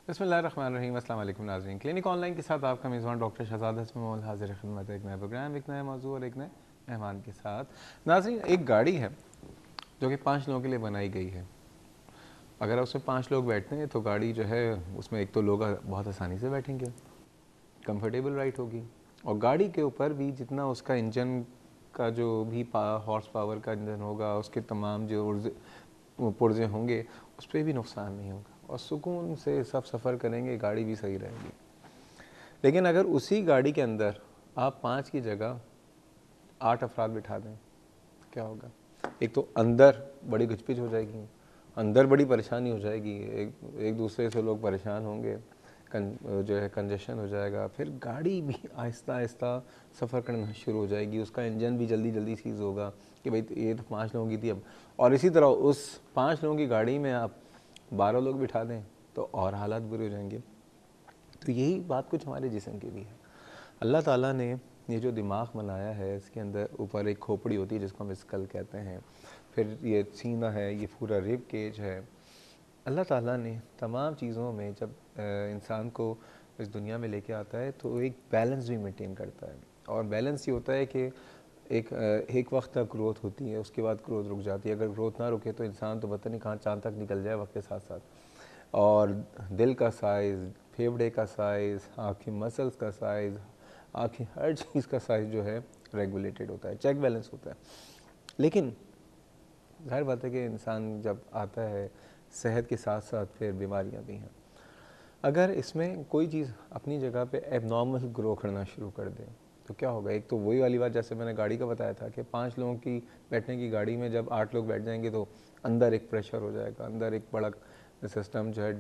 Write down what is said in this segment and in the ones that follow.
बिस्मिल्लाहिर्रहमानिर्रहीम। अस्सलाम वालेकुम नाज़रीन, क्लिनिक ऑनलाइन के साथ आपका मेज़बान डॉक्टर शहजाद हसन मोल हाजिर खिदमत है। एक नया प्रोग्राम, एक नया मौजू और एक नए मेहमान के साथ। नाज़रीन, एक गाड़ी है जो कि 5 लोगों के लिए बनाई गई है। अगर उसमें 5 लोग बैठते हैं तो गाड़ी जो है उसमें एक तो लोग बहुत आसानी से बैठेंगे, कंफर्टेबल राइड होगी, और गाड़ी के ऊपर भी जितना उसका इंजन का जो भी हॉर्स पावर का इंजन होगा, उसके तमाम जो पुर्जे होंगे, उस पर भी नुकसान नहीं होगा और सुकून से सब सफ़र करेंगे, गाड़ी भी सही रहेगी। लेकिन अगर उसी गाड़ी के अंदर आप 5 की जगह 8 अफराद बिठा दें, क्या होगा? एक तो अंदर बड़ी घिचपिच हो जाएगी, अंदर बड़ी परेशानी हो जाएगी, एक दूसरे से लोग परेशान होंगे, जो है कंजेशन हो जाएगा। फिर गाड़ी भी आहिस्ता आहिस्ता सफ़र करना शुरू हो जाएगी, उसका इंजन भी जल्दी जल्दी सीज़ होगा कि भाई ये तो 5 लोगों की थी अब। और इसी तरह उस 5 लोगों की गाड़ी में आप 12 लोग बिठा दें तो और हालात बुरे हो जाएंगे। तो यही बात कुछ हमारे जिस्म की भी है। अल्लाह ताला ने ये जो दिमाग बनाया है, इसके अंदर ऊपर एक खोपड़ी होती है जिसको हम स्कल कहते हैं, फिर ये सीना है, ये पूरा रिब केज है। अल्लाह ताला ने तमाम चीज़ों में जब इंसान को इस दुनिया में लेके आता है तो एक बैलेंस भी मेंटेन करता है। और बैलेंस ये होता है कि एक वक्त तक ग्रोथ होती है, उसके बाद ग्रोथ रुक जाती है। अगर ग्रोथ ना रुके तो इंसान तो पता नहीं कहाँ चाँद तक निकल जाए वक्त के साथ साथ। और दिल का साइज़, फेफड़े का साइज़, आँख की मसल्स का साइज़, आँख की हर चीज़ का साइज़ जो है रेगुलेटेड होता है, चेक बैलेंस होता है। लेकिन जाहिर बात है कि इंसान जब आता है, सेहत के साथ साथ फिर बीमारियां भी हैं। अगर इसमें कोई चीज़ अपनी जगह पे एबनॉर्मल ग्रो करना शुरू कर दे तो क्या होगा? एक तो वही वाली बात जैसे मैंने गाड़ी का बताया था कि 5 लोगों की बैठने की गाड़ी में जब 8 लोग बैठ जाएंगे तो अंदर एक प्रेशर हो जाएगा, अंदर एक बड़ा सिस्टम जो है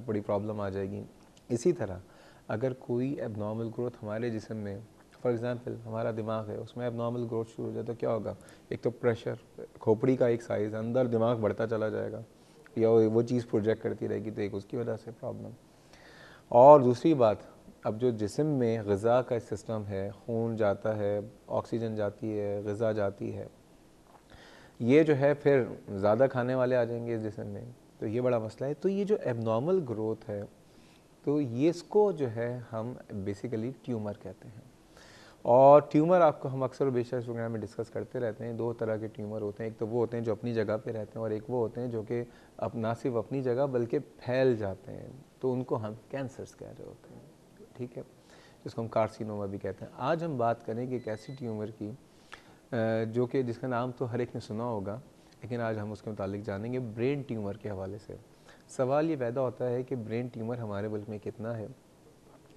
बड़ी प्रॉब्लम आ जाएगी। इसी तरह अगर कोई एबनॉर्मल ग्रोथ हमारे जिस्म में, फॉर एग्ज़ाम्पल हमारा दिमाग है, उसमें एबनॉर्मल ग्रोथ शुरू हो जाए तो क्या होगा? एक तो प्रेशर, खोपड़ी का एक साइज़, अंदर दिमाग बढ़ता चला जाएगा या वो चीज़ प्रोजेक्ट करती रहेगी, तो एक उसकी वजह से प्रॉब्लम। और दूसरी बात, अब जो जिस्म में ग़िज़ा का सिस्टम है, खून जाता है, ऑक्सीजन जाती है, ग़िज़ा जाती है, ये जो है फिर ज़्यादा खाने वाले आ जाएंगे इस जिस्म में, तो ये बड़ा मसला है। तो ये जो एबनॉर्मल ग्रोथ है, तो ये इसको जो है हम बेसिकली ट्यूमर कहते हैं। और ट्यूमर आपको हम अक्सर बेशक इस प्रोग्राम में डिस्कस करते रहते हैं। 2 तरह के ट्यूमर होते हैं, एक तो वो होते हैं जो अपनी जगह पे रहते हैं और एक वो होते हैं जो कि अब ना सिर्फ अपनी जगह बल्कि फैल जाते हैं, तो उनको हम कैंसर्स कह रहे होते हैं, ठीक है, जिसको हम कार्सिनोमा भी कहते हैं। आज हम बात करेंगे एक ऐसी ट्यूमर की जो कि जिसका नाम तो हर एक ने सुना होगा, लेकिन आज हम उसके मुतालिक जानेंगे ब्रेन ट्यूमर के हवाले से। सवाल ये पैदा होता है कि ब्रेन ट्यूमर हमारे मुल्क में कितना है,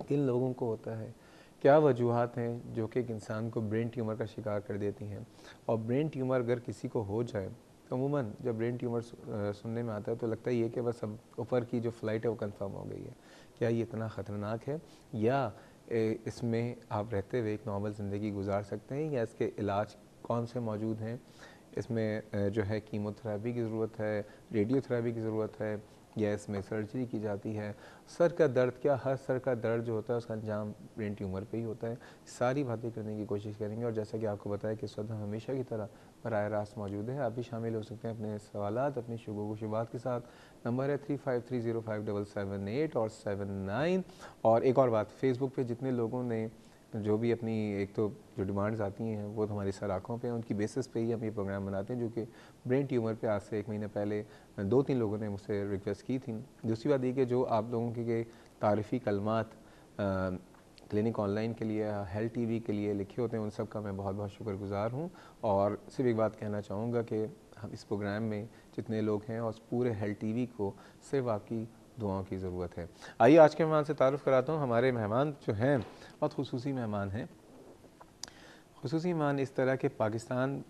किन लोगों को होता है, क्या वजूहत हैं जो कि एक इंसान को ब्रेन ट्यूमर का शिकार कर देती हैं। और ब्रेन ट्यूमर अगर किसी को हो जाए तो अमूमन जब ब्रेन ट्यूमर सुनने में आता है तो लगता है ये कि बस अब ऊपर की जो फ़्लाइट है वो कंफर्म हो गई है। क्या ये इतना ख़तरनाक है, या इसमें आप रहते हुए एक नॉर्मल ज़िंदगी गुजार सकते हैं, या इसके इलाज कौन से मौजूद हैं? इसमें जो है कीमोथेरेपी की ज़रूरत है, रेडियोथेरेपी की ज़रूरत है, या इसमें सर्जरी की जाती है? सर का दर्द, क्या हर सर का दर्द जो होता है उसका अंजाम ब्रेन ट्यूमर पे ही होता है? सारी बातें करने की कोशिश करेंगे। और जैसा कि आपको बताया कि इस वक्त हमेशा की तरह बराह रास्त मौजूद है, आप भी शामिल हो सकते हैं अपने सवालात, अपनी शुबहत के साथ। नंबर है 35305778 और 79। और एक और बात, फेसबुक पे जितने लोगों ने जो भी अपनी एक तो जो डिमांड्स आती हैं वो तो हमारी सराखों पे, उनकी बेसिस पे ही हम ये प्रोग्राम बनाते हैं, जो कि ब्रेन ट्यूमर पे आज से 1 महीने पहले 2-3 लोगों ने मुझसे रिक्वेस्ट की थी। दूसरी बात ये कि जो आप लोगों के तारीफ़ी कलमात क्लिनिक ऑनलाइन के लिए, हेल्थ टीवी के लिए लिखे होते हैं, उन सब का मैं बहुत बहुत शुक्रगुज़ार हूँ। और सिर्फ एक बात कहना चाहूँगा कि हम इस प्रोग्राम में जितने लोग हैं और पूरे हेल्थ टीवी को सिर्फ आपकी दुआओं की ज़रूरत है। आइए आज के मेहमान से तारुफ़ कराता हूँ। हमारे मेहमान जो हैं बहुत खुसूसी मेहमान हैं। खुसूसी मेहमान इस तरह के, पाकिस्तान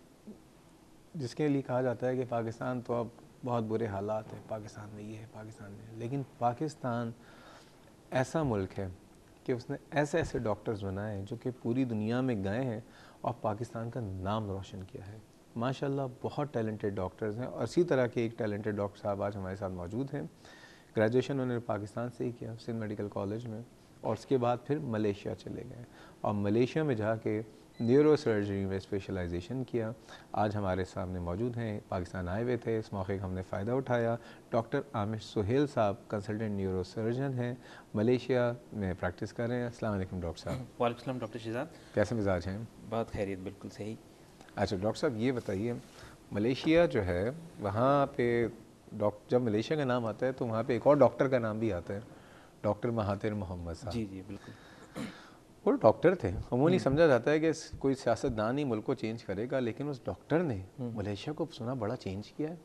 जिसके लिए कहा जाता है कि पाकिस्तान तो अब बहुत बुरे हालात हैं, पाकिस्तान में ये है, पाकिस्तान में, लेकिन पाकिस्तान ऐसा मुल्क है कि उसने ऐसे ऐसे डॉक्टर्स बनाए हैं जो कि पूरी दुनिया में गए हैं और पाकिस्तान का नाम रोशन किया है। माशाल्लाह बहुत टैलेंटेड डॉक्टर्स हैं, और इसी तरह के एक टैलेंटेड डॉक्टर साहब आज हमारे साथ मौजूद हैं। ग्रेजुएशन उन्होंने पाकिस्तान से ही किया, सिंध मेडिकल कॉलेज में, और उसके बाद फिर मलेशिया चले गए और मलेशिया में जाके न्यूरो सर्जरी में स्पेशलाइजेशन किया। आज हमारे सामने मौजूद हैं, पाकिस्तान आए हुए थे, इस मौके का हमने फ़ायदा उठाया। डॉक्टर आमिर सुहेल साहब कंसल्टेंट न्यूरो सर्जन हैं, मलेशिया में प्रैक्टिस कर रहे हैं। अस्सलाम वालेकुम डॉक्टर साहब। वालेकुम सलाम डॉक्टर शहजाद। कैसे मिजाज हैं? बहुत खैरियत, बिल्कुल सही। अच्छा डॉक्टर साहब ये बताइए, मलेशिया जो है वहाँ पे जब मलेशिया का नाम आता है तो वहाँ पे एक और डॉक्टर का नाम भी आता है, डॉक्टर महातिर मोहम्मद साहब। जी जी बिल्कुल। वो डॉक्टर थे। अमूमन समझा जाता है कि कोई सियासतदान ही मुल्क को चेंज करेगा, लेकिन उस डॉक्टर ने मलेशिया को सुना बड़ा चेंज किया है।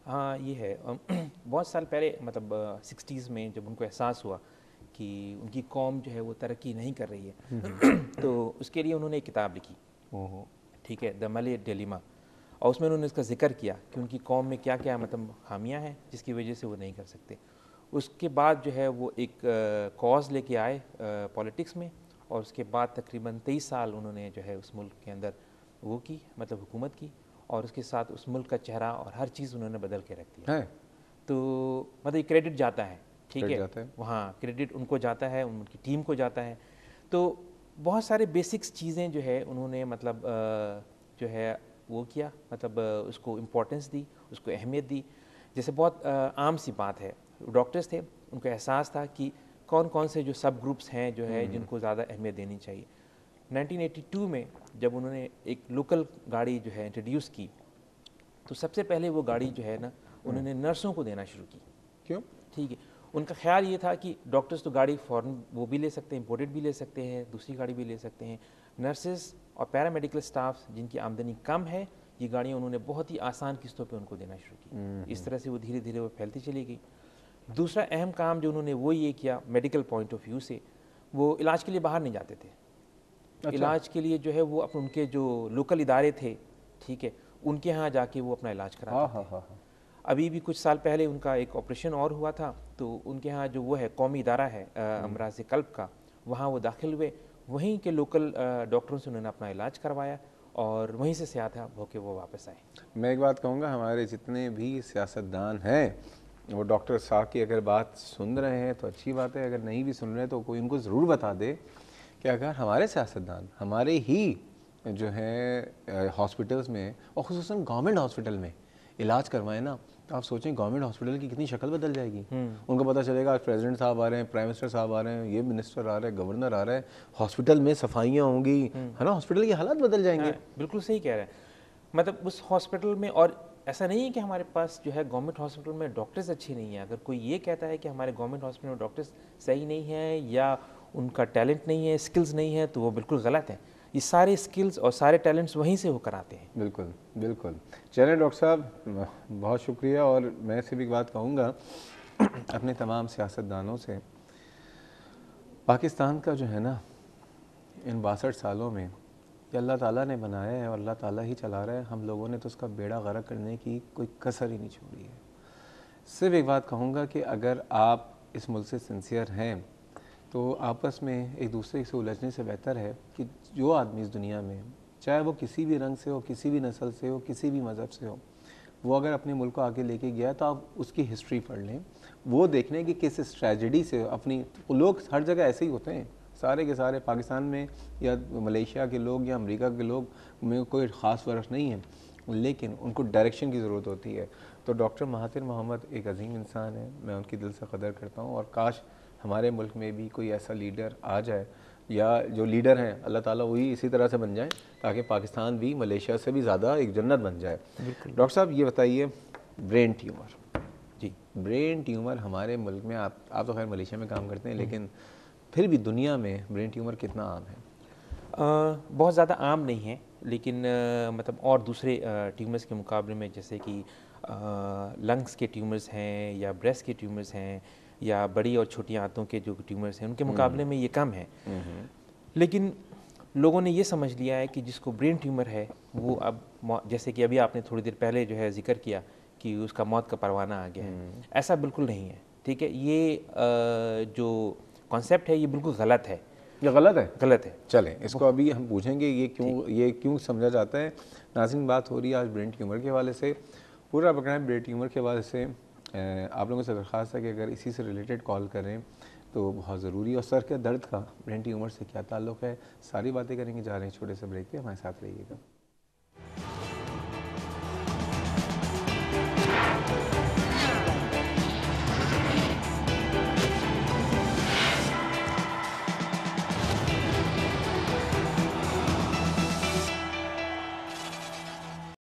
हाँ ये है। बहुत साल पहले मतलब 60s में जब उनको एहसास हुआ कि उनकी कौम जो है वो तरक्की नहीं कर रही है तो उसके लिए उन्होंने एक किताब लिखी, ठीक है, द मले डिलेमा। और उसमें उन्होंने इसका जिक्र किया कि उनकी कौम में क्या क्या मतलब खामियां हैं जिसकी वजह से वो नहीं कर सकते। उसके बाद जो है वो एक कॉज लेके आए पॉलिटिक्स में, और उसके बाद तकरीबन 23 साल उन्होंने जो है उस मुल्क के अंदर वो की, मतलब हुकूमत की, और उसके साथ उस मुल्क का चेहरा और हर चीज़ उन्होंने बदल के रख दिया है। तो मतलब ये क्रेडिट जाता है, ठीक है, वहाँ क्रेडिट उनको जाता है, उनकी टीम को जाता है। तो बहुत सारे बेसिक्स चीज़ें जो है उन्होंने मतलब जो है वो किया, मतलब उसको इम्पोर्टेंस दी, उसको अहमियत दी। जैसे बहुत आम सी बात है, डॉक्टर्स थे, उनको एहसास था कि कौन कौन से जो सब ग्रुप्स हैं जो है जिनको ज़्यादा अहमियत देनी चाहिए। 1982 में जब उन्होंने एक लोकल गाड़ी जो है इंट्रोड्यूस की, तो सबसे पहले वो गाड़ी जो है ना उन्होंने नर्सों को देना शुरू की। क्यों? ठीक है, उनका ख्याल ये था कि डॉक्टर्स तो गाड़ी फ़ॉरन वो भी ले सकते हैं, इम्पोर्टेड भी ले सकते हैं, दूसरी गाड़ी भी ले सकते हैं। नर्सेस और पैरामेडिकल स्टाफ जिनकी आमदनी कम है, ये गाड़ियाँ उन्होंने बहुत ही आसान किस्तों पे उनको देना शुरू की। इस तरह से वो धीरे धीरे वो फैलती चली गई। दूसरा अहम काम जो उन्होंने वो ये किया, मेडिकल पॉइंट ऑफ व्यू से, वो इलाज के लिए बाहर नहीं जाते थे। अच्छा। इलाज के लिए जो है वो अपने उनके जो लोकल इदारे थे, ठीक है, उनके यहाँ जाके वो अपना इलाज कराते थे। अभी भी कुछ साल पहले उनका एक ऑपरेशन और हुआ था, तो उनके यहाँ जो वो है कौमी इदारा है अमराज कल्ब का, वहाँ वो दाखिल हुए, वहीं के लोकल डॉक्टरों से उन्होंने अपना इलाज करवाया और वहीं से सेहत होके वो वापस आए। मैं एक बात कहूँगा, हमारे जितने भी सियासतदान हैं वो डॉक्टर साहब की अगर बात सुन रहे हैं तो अच्छी बात है, अगर नहीं भी सुन रहे तो कोई उनको ज़रूर बता दे कि अगर हमारे सियासतदान हमारे ही जो है हॉस्पिटल्स में और ख़ुसूसन गवर्नमेंट हॉस्पिटल में इलाज करवाएं ना, तो आप सोचें गवर्नमेंट हॉस्पिटल की कितनी शक्ल बदल जाएगी। उनको पता चलेगा आज प्रेसिडेंट साहब आ रहे हैं, प्राइम मिनिस्टर साहब आ रहे हैं, ये मिनिस्टर आ रहे हैं, गवर्नर आ रहे हैं, हॉस्पिटल में सफाइयाँ होंगी, है ना, हॉस्पिटल की हालात बदल जाएंगे। बिल्कुल सही कह रहे हैं। मतलब उस हॉस्पिटल में, और ऐसा नहीं है कि हमारे पास जो है गवर्नमेंट हॉस्पिटल में डॉक्टर्स अच्छे नहीं हैं। अगर कोई ये कहता है कि हमारे गवर्नमेंट हॉस्पिटल में डॉक्टर्स सही नहीं हैं या उनका टैलेंट नहीं है, स्किल्स नहीं है, तो वो बिल्कुल गलत है। ये सारे स्किल्स और सारे टैलेंट्स वहीं से वो कराते हैं। बिल्कुल बिल्कुल। चलें डॉक्टर साहब, बहुत शुक्रिया। और मैं सिर्फ एक बात कहूँगा अपने तमाम सियासतदानों से, पाकिस्तान का जो है ना इन 62 सालों में ये अल्लाह ताला ने बनाया है और अल्लाह ताला ही चला रहा है। हम लोगों ने तो उसका बेड़ा गर्क करने की कोई कसर ही नहीं छोड़ी है। सिर्फ एक बात कहूँगा कि अगर आप इस मुल्क से सिंसियर हैं तो आपस में एक दूसरे से उलझने से बेहतर है कि जो आदमी इस दुनिया में, चाहे वो किसी भी रंग से हो, किसी भी नस्ल से हो, किसी भी मज़हब से हो, वो अगर अपने मुल्क को आगे लेके गया तो आप उसकी हिस्ट्री पढ़ लें, वो देख लें कि किस ट्रेजेडी से अपनी, लोग हर जगह ऐसे ही होते हैं, सारे के सारे पाकिस्तान में या मलेशिया के लोग या अमेरिका के लोग में कोई ख़ास फ़र्क नहीं है, लेकिन उनको डायरेक्शन की ज़रूरत होती है। तो डॉक्टर महातिर मोहम्मद एक अजीम इंसान है, मैं उनकी दिल से कदर करता हूँ और काश हमारे मुल्क में भी कोई ऐसा लीडर आ जाए, या जो लीडर हैं अल्लाह ताला वही इसी तरह से बन जाए ताकि पाकिस्तान भी मलेशिया से भी ज़्यादा एक जन्नत बन जाए। डॉक्टर साहब ये बताइए, ब्रेन ट्यूमर, जी ब्रेन ट्यूमर हमारे मुल्क में, आप तो खैर मलेशिया में काम करते हैं, लेकिन फिर भी दुनिया में ब्रेन ट्यूमर कितना आम है? बहुत ज़्यादा आम नहीं है, लेकिन मतलब और दूसरे ट्यूमर्स के मुकाबले में, जैसे कि लंग्स के ट्यूमर्स हैं या ब्रेस्ट के ट्यूमर्स हैं या बड़ी और छोटी आंतों के जो ट्यूमर्स हैं, उनके मुकाबले में ये कम है। लेकिन लोगों ने ये समझ लिया है कि जिसको ब्रेन ट्यूमर है वो अब, जैसे कि अभी आपने थोड़ी देर पहले जो है जिक्र किया कि उसका मौत का परवाना आ गया है, ऐसा बिल्कुल नहीं है। ठीक है, ये जो कॉन्सेप्ट है ये बिल्कुल गलत है। ये गलत है? गलत है। चलें इसको अभी हम पूछेंगे ये क्यों समझा जाता है। नाज़रीन, बात हो रही है आज ब्रेन ट्यूमर के हवाले से, पूरा प्रोग्राम ब्रेन ट्यूमर के हवाले से। आप लोगों से दरख्वास्त है कि अगर इसी से रिलेटेड कॉल करें, तो बहुत ज़रूरी। और सर के दर्द का ब्रेन ट्यूमर से क्या ताल्लुक़ है, सारी बातें करेंगे। जा रहे हैं छोटे से ब्रेक पे, हमारे साथ रहिएगा।